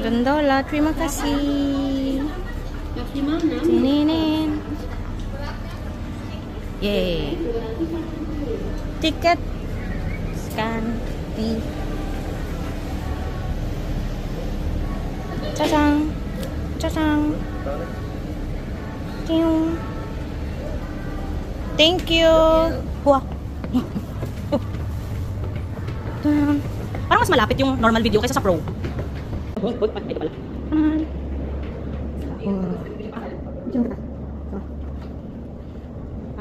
Gondola, terima kasih. Sininin. Yay. Ticket. Scan. Pay. Chasang. Chasang. Thank you. Wah. Parang mas malapit yung normal video kaysa sa pro. Ito pala.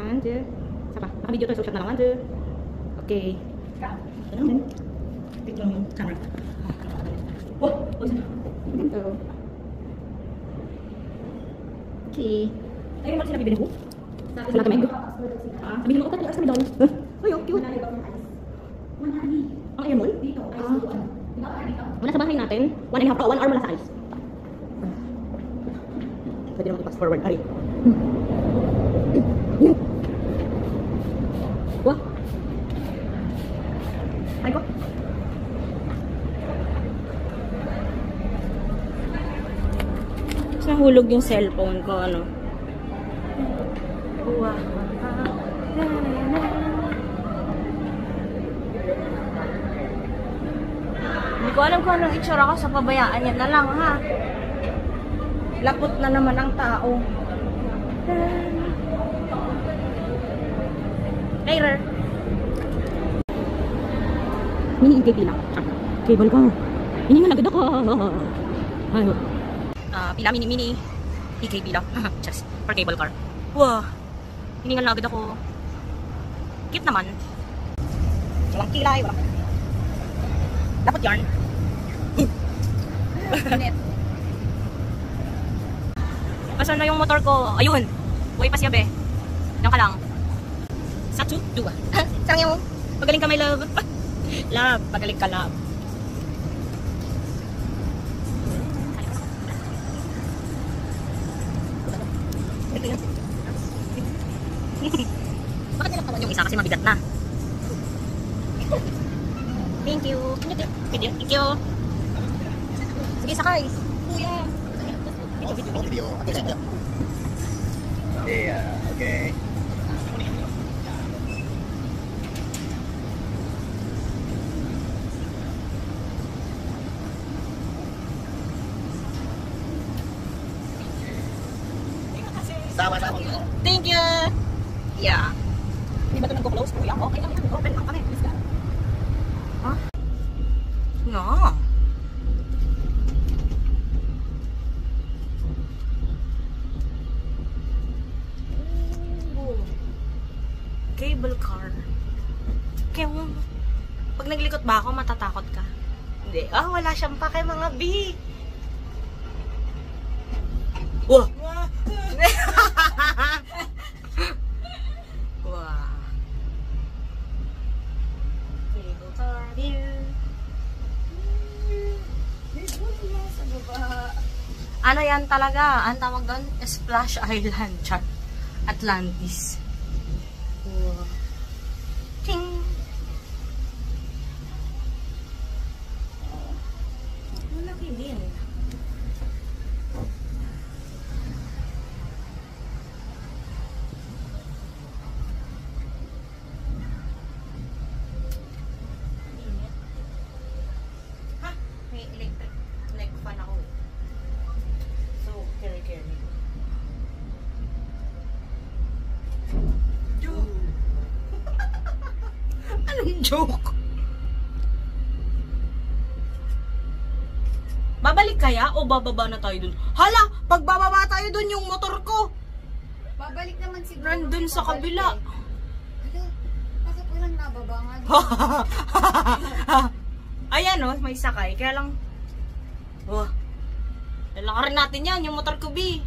Anjir. Sapa? Naka-video to, so shot na lang anjir. Okay. Ito naman. Ito lang yung camera. Wah! Ito. Okay. Ayun naman sinabi din ko. Sa natamig. Sabihin mo ko tatlo sa McDonald's. Ay, cute. Ang air mall? Dito. Wala sa bahay natin. 1 hour mula sa ice. Pwede naman i-pass forward. Ay. Wah. Ay ko. Nahulog yung cellphone ko, ano. Wah. Hindi ko alam kung anong itsura ko sa pabayaan yan na lang, ha. Lapot na naman ang tao. Later. Mini EKP lang. Cable car. Ini nga nagad ako. Ayo. Pila mini EKP lang. Just for cable car. Wow. Hiningal na agad ako. Cute naman. Walang kilay, walang. Dapat yarn. Asan na yung motor ko? Ayun. Uy, pasyabe. Yan ka lang. Sa 2, 2. Saan yung pagaling ka, my love? Love, pagaling ka, love. Bakit nila pawan yung isa kasi mabigat na? Thank you. Thank you. Sige, sakay. Kuya. Video. Yeah, okay. Sama-sama. Thank you. Yeah. Hindi ba ito nag-close? Kuya, okay lang. Open lang kami. Please ka. Huh? No. Cable car. Kaya pag naglikot ba ako, matatakot ka? Hindi. Wala siyang pake mga B. Wow. Wow. Cable car view. Ano yan talaga? Ang tawag doon? Splash Island. Chat. Atlantis. Wow. Ting! Malaki din. Ha? May electric leg fan ako. So, carry. Anong joke? Babalik kaya o bababa na tayo dun? Hala! Pag bababa tayo dun yung motor ko! Babalik naman siguro. Nandun sa kabila. Hala, bakit walang nababa nga dun? Ayan o, may sakay. Kaya lang... Lalakarin natin yan, yung motor ko, B.